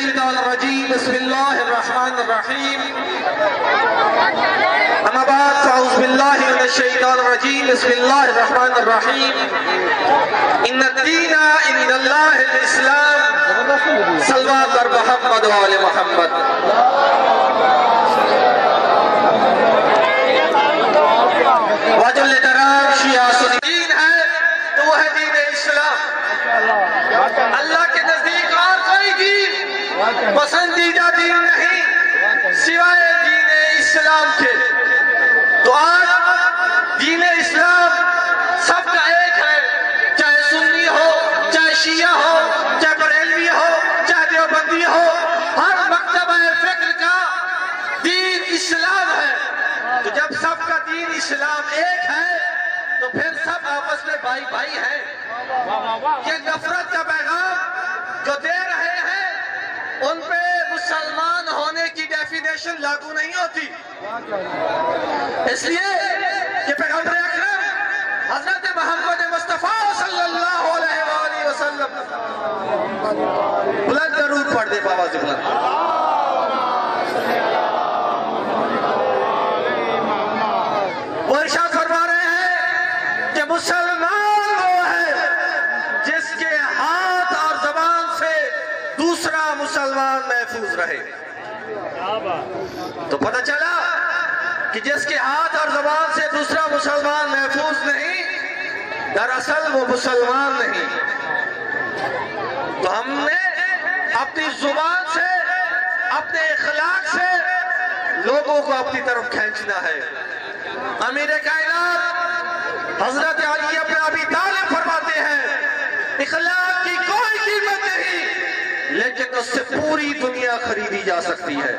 الشيطان الرجيم بسم الله الرحمن الرحيم أما بعد فأعوذ بالله من الشيطان الرجيم بسم الله الرحمن الرحيم إن الدين عند الله الإسلام صلوات بر محمد وآل محمد وجل لترام شیعہ دین ہے تو وہ ہے دین اسلام اللہ کے نزدیک اور کوئی دین پسندیدہ دین نہیں سوائے دین اسلام کے تو آج دین اسلام سب کا ایک ہے چاہے سنی ہو چاہے شیعہ ہو چاہے بریلوی ہو چاہے دیوبندی ہو ہر مکتبہ فکر کا دین اسلام ہے تو جب سب کا دین اسلام ایک ہے تو پھر سب آپس میں بھائی بھائی ہیں یہ نفرت کا پیغام جو دے رہے ہیں ان پہ مسلمان ہونے کی ڈیفینیشن لاگو نہیں ہوتی اس لیے کہ پیغمبر اکرم حضرت محمد مصطفیٰ صلی اللہ علیہ وآلہ وسلم بلند درود پڑھ دے بابا سے بلند وہ ارشاد فرما رہے ہیں کہ مسلمان وہ ہے جس کے ہاتھ اور زبان سے دوسرا مسلمان محفوظ رہے تو پتہ چلا کہ جس کے ہاتھ اور زبان سے دوسرا مسلمان محفوظ نہیں دراصل وہ مسلمان نہیں تو ہم نے اپنی زبان سے اپنے اخلاق سے لوگوں کو اپنی طرف کھینچنا ہے امیر کائنات حضرت علی ابن ابی طالب فرماتے ہیں اخلاق کی کوئی قیمت نہیں لیکن اس سے پوری دنیا خریدی جا سکتی ہے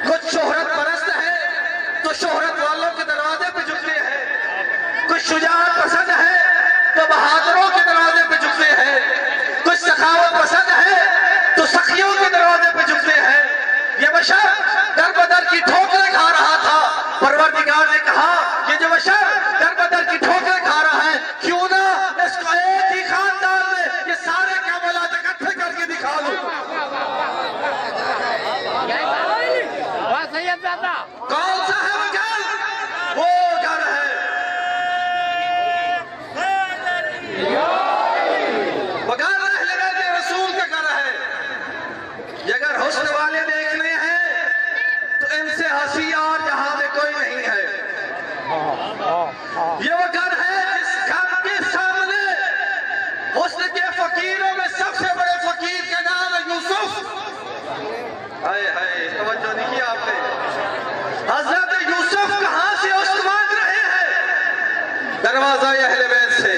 کچھ شہرت پرست ہے تو شہرت والوں کے دروازے پہ جھکتے ہیں کچھ شجاعت پسند ہے تو بہادروں کے دروازے پہ جھکتے ہیں کچھ سخاوت پسند ہے تو سخیوں کے دروازے پہ جھکتے ہیں یہ بشر در بدر کی ٹھوکریں کھا رہا تھا پروردگار نے کہا یہ جو بشر در بدر کی ٹھوکریں کھا رہا ہے کیوں نہ اس کو ایک ہی خاندان میں یہ سارے کاملات اکٹھے کر کے دکھا لوں کون سا ہے وہ گھر وہ گھر ہے وہ گھر اہل بیت رسول کا گھر ہے یہ اگر حسن والے دیکھنے ہیں تو ان سے ہنسی اور جہاں میں کوئی نہیں ہے یہ وہ گھر ہے جس گھر کے سامنے حسن کے فقیروں میں سب سے بڑے فقیر کا نام ہے یوسف ہائے ہائے توجہ نہیں کیا آپ نے حضرت یوسف کہاں سے حسن مانگ رہے ہیں دروازہ اہل بیت سے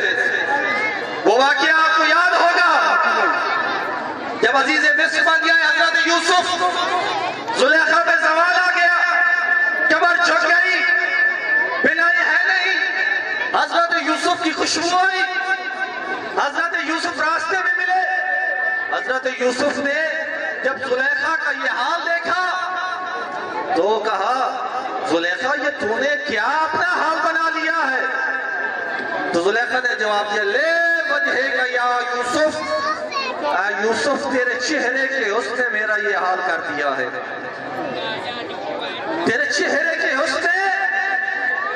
وہ واقعہ آپ کو یاد ہوگا جب عزیز مصر بن گیا حضرت یوسف زلیخا پہ زوال آ گیا کمر جھک گئی بنائی ہے نہیں حضرت یوسف کی خوشبو آئی حضرت یوسف راستے میں ملے حضرت یوسف نے جب زلیخا کا یہ حال دیکھا تو کہا زلیخا یہ تو نے کیا اپنا حال بنا لیا ہے تو زلیخا نے جواب دیا لے وجہے کا یا یوسف یوسف تیرے چہرے کے حسن نے میرا یہ حال کر دیا ہے تیرے چہرے کے حسن نے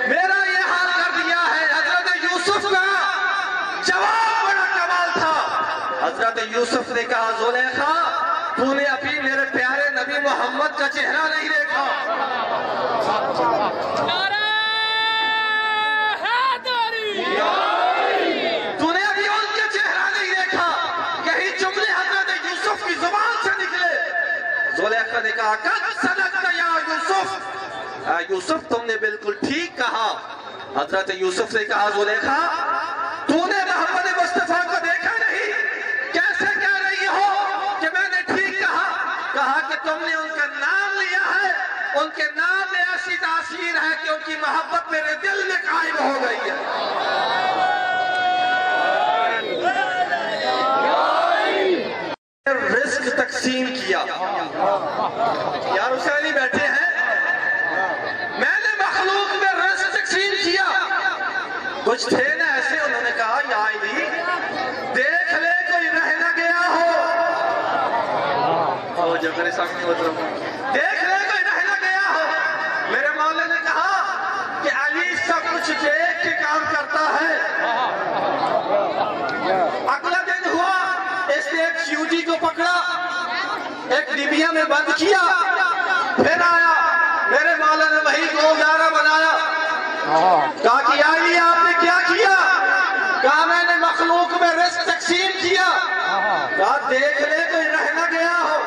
میرا یہ حال کر دیا ہے حضرت یوسف کا جواب بڑا کمال تھا حضرت یوسف نے کہا زلیخا تو نے ابھی میرے پیارے نبی محمد کا چہرہ نہیں دیکھا تو نے ابھی ان کے چہرہ نہیں دیکھا یہی جملے حضرت یوسف کی زبان سے نکلے زلیخا نے کہا قد صدقت یا یوسف یوسف تم نے بالکل ٹھیک کہا حضرت یوسف نے کہا زلیخا تو نے محمد مصطفیٰ کو دیکھا نہیں کیسے کہہ رہی ہو کہ میں نے ٹھیک کہا کہ تم نے ان کا نام لیا ہے ان کے نام میں ایسی تاثیر ہے کہ ان کی محبت میرے دل میں قائم ہو گئی ہے رزق تقسیم کیا یار حسینی بیٹھے ہیں میں نے مخلوق میں رزق تقسیم کیا کچھ تھے نا ایسے انہوں نے کہا یا علی دیکھ لے کوئی رہ نہ گیا ہو توجہ کرے سامنے محترم، دیکھنے کو رہ نہ گیا ہو۔ میرے مولا نے کہا کہ علی سب کچھ دیکھ کے کام کرتا ہے۔ اگلا دن ہوا، اس نے ایک چیونٹی کو پکڑا، ایک ڈبیا میں بند کیا، پھر آیا، میرے مولا نے وہی گولدارہ بنایا۔ کہا کہ یا علی آپ نے کیا کیا؟ کہا میں نے مخلوق میں رزق تقسیم کیا۔ کہا دیکھنے کو رہ نہ گیا ہو۔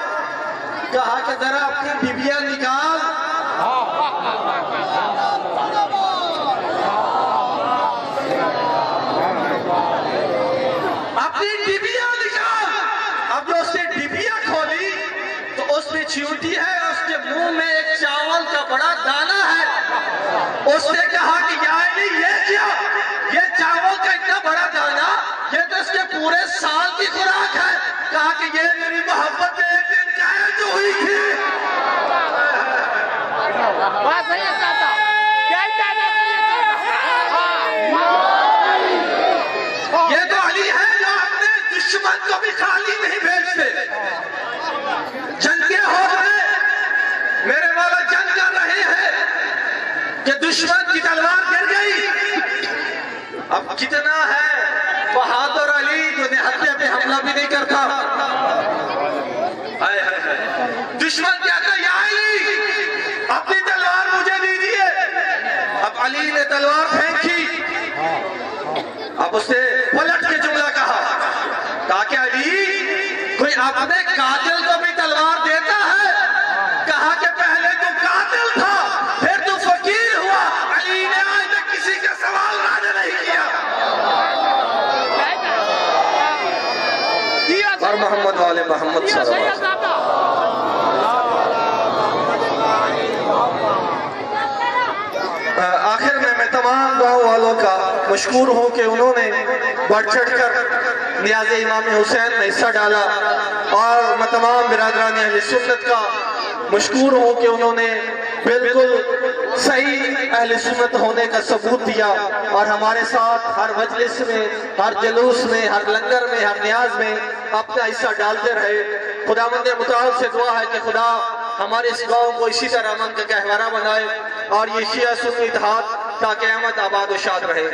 کہا کہ ذرا اپنی ڈبیا نکال۔ اپنی ڈبیا نکال۔ اب جو اس نے ڈبیا کھولی تو اس میں چیونٹی ہے، اس کے منہ میں ایک چاول کا بڑا دانہ ہے۔ اس نے کہا کہ یا علی یہ کیا؟ یہ چاول کا اتنا بڑا دانہ، یہ تو اس کے پورے سال کی خوراک ہے۔ کہا کہ یہ میری محبت میں ایک دن قائم جو ہوئی تھی۔ بات صحیح ہے صاحب، کیا چاہتا یہ تو علی ہے جو اپنے دشمن کو بھی خالی نہیں بھیجتے۔ جنگیں ہو رہے، میرے مولا جنگ کر رہے ہیں کہ دشمن کی تلوار گر گئی۔ اب کتنا ہے بہادر علی جو نہتے پہ حملہ بھی نہیں کرتا۔ دشمن کہتا ہے یا علی اپنی تلوار مجھے دیجیے۔ اب علی نے تلوار پھینکی، اب اس نے پلٹ کے جملہ کہا کہ علی کوئی اپنے قاتل کو بھی تلوار دیتا ہے؟ کہا کہ پہلے تو قاتل تھا، پھر تو فقیر ہوا۔ علی نے آج تک کسی کا سوال رد نہیں کیا۔ اور محمد والے محمد صلی اللہ علیہ وسلم۔ آخر میں تمام گاؤں والوں کا مشکور ہوں کہ انہوں نے بڑھ چڑھ کر نیاز امام حسین میں حصہ ڈالا، اور میں تمام برادران اہل سنت کا مشکور ہوں کہ انہوں نے بالکل صحیح اہل سنت ہونے کا ثبوت دیا، اور ہمارے ساتھ ہر مجلس میں، ہر جلوس میں، ہر لنگر میں، ہر نیاز میں اپنا حصہ ڈالتے رہے۔ خداوند متعال سے دعا ہے کہ خدا ہمارے اس گاؤں کو اسی طرح امن کا گہوارہ بنائے، اور یہ شیعہ سنی اتحاد تا قیامت آباد و شاد رہے۔